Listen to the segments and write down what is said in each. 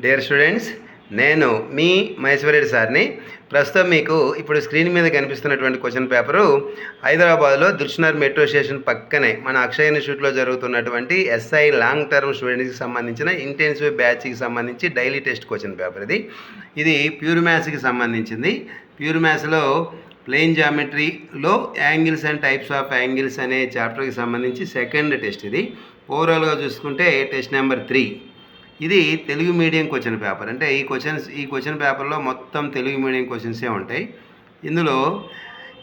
Dear students, నేను మీ మహేశ్వరెడ్డి సార్ని. ప్రస్తుతం మీకు ఇప్పుడు స్క్రీన్ మీద కనిపిస్తున్నటువంటి క్వశ్చన్ పేపరు హైదరాబాద్లో దిల్సుఖ్నగర్ మెట్రో స్టేషన్ పక్కనే మన అక్షయ ఇన్స్టిట్యూట్లో జరుగుతున్నటువంటి ఎస్ఐ లాంగ్ టర్మ్ స్టూడెంట్స్కి సంబంధించిన ఇంటెన్సివ్ బ్యాచ్కి సంబంధించి డైలీ టెస్ట్ క్వశ్చన్ పేపర్. ఇది ప్యూర్ మ్యాథ్స్కి సంబంధించింది. ప్యూర్ మ్యాథ్స్లో ప్లేన్ జామెట్రీలో angles and types of angles అనే చాప్టర్కి సంబంధించి సెకండ్ టెస్ట్. ఇది ఓవరాల్గా చూసుకుంటే టెస్ట్ నెంబర్ 3. ఇది తెలుగు మీడియం క్వశ్చన్ పేపర్. అంటే ఈ క్వశ్చన్ పేపర్లో మొత్తం తెలుగు మీడియం క్వశ్చన్సే ఉంటాయి. ఇందులో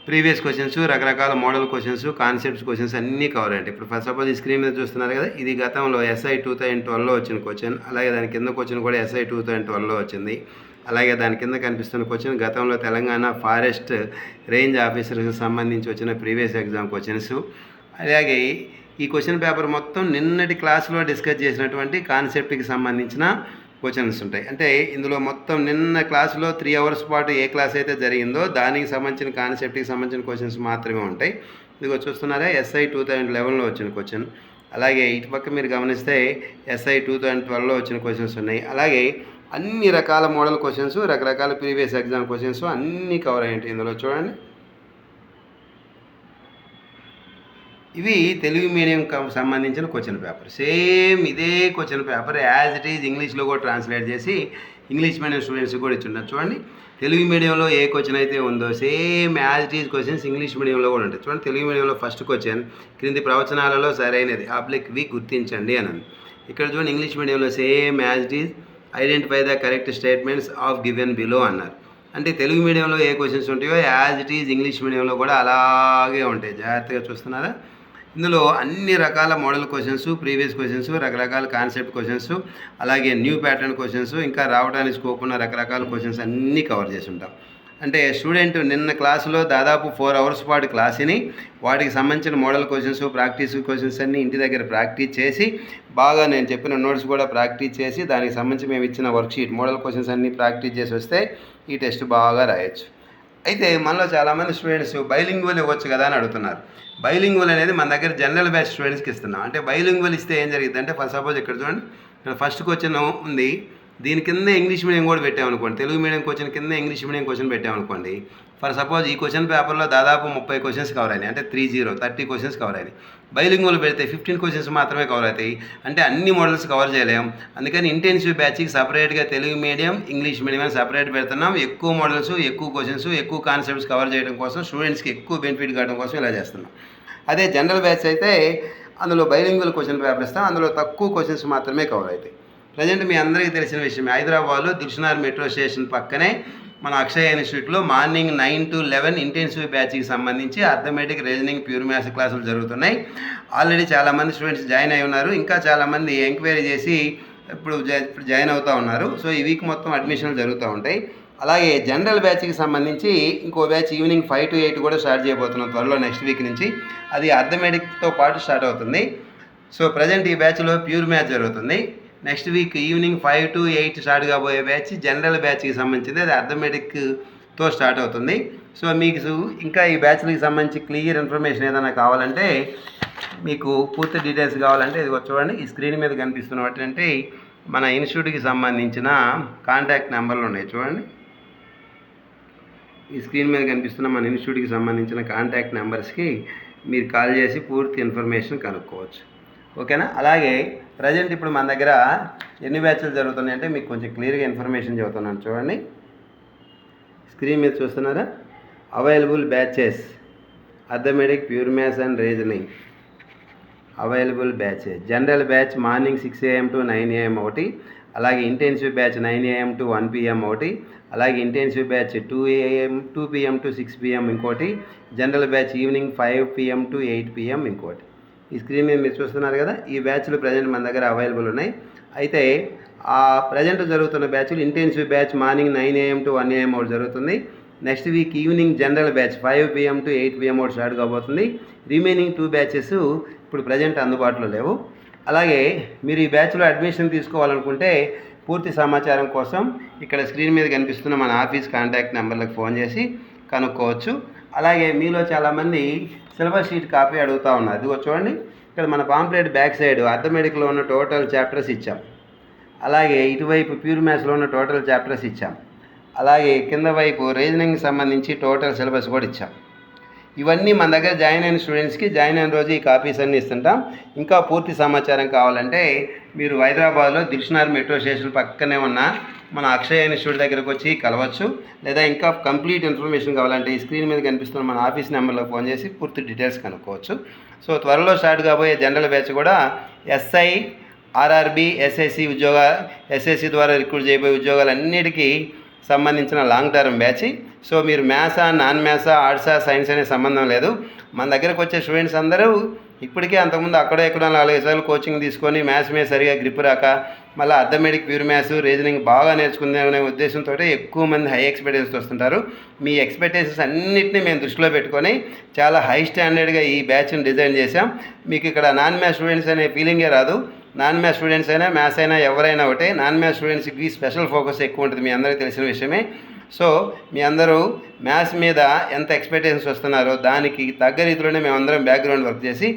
ప్రీవియస్ క్వశ్చన్స్, రకరకాల మోడల్ క్వశ్చన్స్, కాన్సెప్ట్స్ క్వశ్చన్స్ అన్నీ కవర్ అయ్యాయి. ఇప్పుడు ఫస్ట్ సపోజ్ ఈ స్క్రీన్ మీద చూస్తున్నారు కదా, ఇది గతంలో SI 2012లో వచ్చిన క్వశ్చన్. అలాగే దాని కింద క్వశ్చన్ కూడా SI 2012లో వచ్చింది. అలాగే దాని కింద కనిపిస్తున్న క్వశ్చన్ గతంలో తెలంగాణ ఫారెస్ట్ రేంజ్ ఆఫీసర్కి సంబంధించి వచ్చిన ప్రీవియస్ ఎగ్జామ్ క్వశ్చన్స్. అలాగే ఈ క్వశ్చన్ పేపర్ మొత్తం నిన్నటి క్లాస్లో డిస్కస్ చేసినటువంటి కాన్సెప్ట్కి సంబంధించిన క్వశ్చన్స్ ఉంటాయి. అంటే ఇందులో మొత్తం నిన్న క్లాసులో 3 అవర్స్ పాటు ఏ క్లాస్ అయితే జరిగిందో దానికి సంబంధించిన కాన్సెప్ట్కి సంబంధించిన క్వశ్చన్స్ మాత్రమే ఉంటాయి. ఇదిగో చూస్తున్నారా, SI 2011లో వచ్చిన క్వశ్చన్. అలాగే ఇటుపక్క మీరు గమనిస్తే SI 2012లో వచ్చిన క్వశ్చన్స్ ఉన్నాయి. అలాగే అన్ని రకాల మోడల్ క్వశ్చన్స్, రకరకాల ప్రీవియస్ ఎగ్జామ్ క్వశ్చన్స్ అన్నీ కవర్ అయ్యాయి ఇందులో. చూడండి, ఇవి తెలుగు మీడియంకి సంబంధించిన క్వశ్చన్ పేపర్. సేమ్ ఇదే question paper as it is ఇంగ్లీష్లో కూడా ట్రాన్స్లేట్ చేసి ఇంగ్లీష్ మీడియం స్టూడెంట్స్కి కూడా ఇచ్చున్నారు. చూడండి, తెలుగు మీడియంలో ఏ క్వశ్చన్ అయితే ఉందో same as it is questions English మీడియంలో కూడా ఉంటాయి. చూడండి, తెలుగు మీడియంలో ఫస్ట్ క్వశ్చన్ క్రింది ప్రవచనాలలో సరైనది వి గుర్తించండి అని. ఇక్కడ చూడండి, ఇంగ్లీష్ మీడియంలో same as it is identify the correct statements of given below అన్నారు. అంటే తెలుగు మీడియంలో ఏ క్వశ్చన్స్ ఉంటాయో యాజ్ ఇట్ ఈజ్ ఇంగ్లీష్ మీడియంలో కూడా అలాగే ఉంటాయి. జాగ్రత్తగా చూస్తున్నారా, ఇందులో అన్ని రకాల మోడల్ క్వశ్చన్స్, ప్రీవియస్ క్వశ్చన్స్, రకరకాల కాన్సెప్ట్ క్వశ్చన్స్, అలాగే న్యూ ప్యాటర్న్ క్వశ్చన్స్, ఇంకా రావడానికి స్కోప్ ఉన్న రకరకాల క్వశ్చన్స్ అన్నీ కవర్ చేసి ఉంటాం. అంటే స్టూడెంట్ నిన్న క్లాసులో దాదాపు 4 అవర్స్ పాటు క్లాసుని వాటికి సంబంధించిన మోడల్ క్వశ్చన్స్, ప్రాక్టీస్ క్వశ్చన్స్ అన్నీ ఇంటి దగ్గర ప్రాక్టీస్ చేసి బాగా నేను చెప్పిన నోట్స్ కూడా ప్రాక్టీస్ చేసి దానికి సంబంధించి మేము ఇచ్చిన వర్క్షీట్ మోడల్ క్వశ్చన్స్ అన్నీ ప్రాక్టీస్ చేసి వస్తే ఈ టెస్ట్ బాగా రాయొచ్చు. అయితే మనలో చాలామంది స్టూడెంట్స్ బైలింగ్వల్ ఇవ్వచ్చు కదా అని అడుగుతున్నారు. బైలింగ్వల్ అనేది మన దగ్గర జనరల్ బ్యాచ్ స్టూడెంట్స్కి ఇస్తున్నాం. అంటే బైలింగ్వల్ ఇస్తే ఏం జరిగింది అంటే, ఫర్ సపోజ్ ఇక్కడ చూడండి, ఇక్కడ ఫస్ట్ క్వశ్చన్ ఉంది, దీని కింద ఇంగ్లీష్ మీడియం కూడా పెట్టామనుకోండి, తెలుగు మీడియం క్వశ్చన్ కింద ఇంగ్లీష్ మీడియం క్వశ్చన్ పెట్టామనుకోండి. ఫర్ సపోజ్ ఈ క్వశ్చన్ పేపర్లో దాదాపు 30 క్వశ్చన్స్ కవర్ అయినాయి. అంటే 30 క్వశ్చన్స్ కవర్ అయినాయి. బైలింగ్వల్ పెడితే 15 క్వశ్చన్స్ మాత్రమే కవర్ అవుతాయి. అంటే అన్ని మోడల్స్ కవర్ చేయలేం. అందుకని ఇంటెన్సివ్ బ్యాచ్కి సపరేట్గా తెలుగు మీడియం, ఇంగ్లీష్ మీడియం అని సపరేట్ పెడుతున్నాం. ఎక్కువ మోడల్స్, ఎక్కువ క్వశ్చన్స్, ఎక్కువ కాన్సెప్ట్స్ కవర్ చేయడం కోసం, స్టూడెంట్స్కి ఎక్కువ బెనిఫిట్ కావడం కోసం ఇలా చేస్తున్నాం. అదే జనరల్ బ్యాచ్ అయితే అందులో బైలింగ్వల్ క్వశ్చన్ పేపర్ ఇస్తాం, అందులో తక్కువ క్వశ్చన్స్ మాత్రమే కవర్ అవుతాయి. ప్రజెంట్ మీ అందరికీ తెలిసిన విషయం, హైదరాబాద్లో దిల్సుఖ్నగర్ మెట్రో స్టేషన్ పక్కనే మన అక్షయ ఇన్స్టిట్యూట్లో మార్నింగ్ 9 to 11 ఇంటెన్సివ్ బ్యాచ్కి సంబంధించి అర్థమెటిక్, రీజనింగ్, ప్యూర్ మ్యాథ్స్ క్లాసులు జరుగుతున్నాయి. ఆల్రెడీ చాలామంది స్టూడెంట్స్ జాయిన్ అయి ఉన్నారు. ఇంకా చాలామంది ఎంక్వైరీ చేసి ఇప్పుడు జాయిన్ అవుతూ ఉన్నారు. సో ఈ వీక్ మొత్తం అడ్మిషన్లు జరుగుతూ ఉంటాయి. అలాగే జనరల్ బ్యాచ్కి సంబంధించి ఇంకో బ్యాచ్ ఈవినింగ్ 5 to 8 కూడా స్టార్ట్ చేయబోతున్నాం త్వరలో, నెక్స్ట్ వీక్ నుంచి. అది అర్థమెటిక్తో పాటు స్టార్ట్ అవుతుంది. సో ప్రజెంట్ ఈ బ్యాచ్లో ప్యూర్ మ్యాథ్స్ జరుగుతుంది. Next week evening 5 to 8 start కాబోయే బ్యాచ్ జనరల్ బ్యాచ్కి సంబంధించింది, అది అర్థమెటిక్తో స్టార్ట్ అవుతుంది. సో మీకు ఇంకా ఈ బ్యాచ్లకి సంబంధించి క్లియర్ ఇన్ఫర్మేషన్ ఏదైనా కావాలంటే, మీకు పూర్తి డీటెయిల్స్ కావాలంటే ఇది చూడండి, ఈ స్క్రీన్ మీద కనిపిస్తున్న వాటి మన ఇన్స్టిట్యూట్కి సంబంధించిన కాంటాక్ట్ నెంబర్లు ఉన్నాయి. చూడండి, ఈ స్క్రీన్ మీద కనిపిస్తున్న మన ఇన్స్టిట్యూట్కి సంబంధించిన కాంటాక్ట్ నెంబర్స్కి మీరు కాల్ చేసి పూర్తి ఇన్ఫర్మేషన్ కనుక్కోవచ్చు. ఓకేనా? అలాగే ప్రజెంట్ ఇప్పుడు మన దగ్గర ఎన్ని బ్యాచ్లు జరుగుతున్నాయంటే మీకు కొంచెం క్లియర్గా ఇన్ఫర్మేషన్ చెబుతున్నాను. చూడండి, స్క్రీన్ మీద చూస్తున్నారా, available batches arithmetic, pure maths and reasoning available batches. General batch morning 6 AM to 9 AM ఒకటి, అలాగే intensive batch 9 AM to 1 PM ఒకటి, అలాగే intensive batch 2 PM to 6 PM ఇంకోటి, general batch evening 5 PM to 8 PM ఇంకోటి. ఈ screen మీద మీరు చూస్తున్నారు కదా, ఈ బ్యాచ్లు ప్రజెంట్ మన దగ్గర అవైలబుల్ ఉన్నాయి. అయితే ఆ ప్రజెంట్ జరుగుతున్న బ్యాచ్లు intensive batch morning 9 AM to 1 AM ఒకటి జరుగుతుంది. Next week evening general batch 5 PM to 8 PM ఒకటి స్టార్ట్ కాబోతుంది. రిమైనింగ్ 2 బ్యాచెస్ ఇప్పుడు ప్రజెంట్ అందుబాటులో లేవు. అలాగే మీరు ఈ బ్యాచ్లో అడ్మిషన్ తీసుకోవాలనుకుంటే పూర్తి సమాచారం కోసం ఇక్కడ స్క్రీన్ మీద కనిపిస్తున్న మన ఆఫీస్ కాంటాక్ట్ నెంబర్లకు ఫోన్ చేసి కనుక్కోవచ్చు. అలాగే మీలో చాలామంది సిలబస్ షీట్ కాపీ అడుగుతూ ఉన్నారు. ఇదిగో చూడండి, ఇక్కడ మన పాంప్లెట్ బ్యాక్ సైడ్ అర్థమెటిక్లో ఉన్న టోటల్ చాప్టర్స్ ఇచ్చాం. అలాగే ఇటువైపు ప్యూర్ మ్యాథ్స్లో ఉన్న టోటల్ చాప్టర్స్ ఇచ్చాం. అలాగే కింద వైపు రీజనింగ్కి సంబంధించి టోటల్ సిలబస్ కూడా ఇచ్చాం. ఇవన్నీ మన దగ్గర జాయిన్ అయిన స్టూడెంట్స్కి జాయిన్ అయిన రోజు ఈ కాపీస్ అన్నీ ఇస్తుంటాం. ఇంకా పూర్తి సమాచారం కావాలంటే మీరు హైదరాబాద్లో దిల్షుఖ్నగర్ మెట్రో స్టేషన్ పక్కనే ఉన్న మన అక్షయ ఇన్స్టిట్యూట్ దగ్గరకు వచ్చి కలవచ్చు. లేదా ఇంకా కంప్లీట్ ఇన్ఫర్మేషన్ కావాలంటే ఈ స్క్రీన్ మీద కనిపిస్తున్న మన ఆఫీస్ నెంబర్లో ఫోన్ చేసి పూర్తి డీటెయిల్స్ కనుక్కోవచ్చు. సో త్వరలో స్టార్ట్ కాబోయే జనరల్ బ్యాచ్ కూడా ఎస్ఐ, ఆర్ఆర్బి, ఎస్ఎస్సి ద్వారా రిక్రూట్ చేయబోయే ఉద్యోగాలన్నిటికీ సంబంధించిన లాంగ్ టర్మ్ బ్యాచ్. సో మీరు మ్యాథ్సా, నాన్ మ్యాథ్సా, ఆర్ట్సా, సైన్స్ అనే సంబంధం లేదు. మన దగ్గరకు వచ్చే స్టూడెంట్స్ అందరూ ఇప్పటికే అంతకుముందు అక్కడో ఎక్కడో 4-5 సార్లు కోచింగ్ తీసుకొని మ్యాథ్స్ మీద సరిగా గ్రిప్ రాక మళ్ళీ అర్థమెటిక్, ప్యూర్ మ్యాథ్స్, రీజనింగ్ బాగా నేర్చుకుందామనే ఉద్దేశంతో ఎక్కువ మంది హై ఎక్స్పెక్టేషన్స్ వస్తుంటారు. మీ ఎక్స్పెక్టేషన్స్ అన్నింటినీ మేము దృష్టిలో పెట్టుకొని చాలా హై స్టాండర్డ్గా ఈ బ్యాచ్ని డిజైన్ చేసాం. మీకు ఇక్కడ నాన్ మ్యాథ్స్ స్టూడెంట్స్ అనే ఫీలింగే రాదు. నాన్ మ్యాథ్స్ స్టూడెంట్స్ అయినా మ్యాథ్స్ అయినా ఎవరైనా ఒకటే. నాన్ మ్యాథ్స్ స్టూడెంట్స్కి స్పెషల్ ఫోకస్ ఎక్కువ ఉంటుంది, మీ అందరికీ తెలిసిన విషయమే. సో మీ అందరూ మ్యాథ్స్ మీద ఎంత ఎక్స్పెక్టేషన్స్ వస్తున్నారో దానికి తగ్గ రీతిలోనే మేమందరం బ్యాక్గ్రౌండ్ వర్క్ చేసి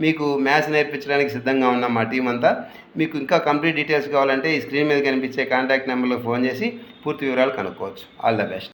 మీకు మ్యాథ్స్ నేర్పించడానికి సిద్ధంగా ఉన్నాం మా టీం అంతా. మీకు ఇంకా కంప్లీట్ డీటెయిల్స్ కావాలంటే ఈ స్క్రీన్ మీద కనిపించే కాంటాక్ట్ నెంబర్లో ఫోన్ చేసి పూర్తి వివరాలు కనుక్కోవచ్చు. All the best.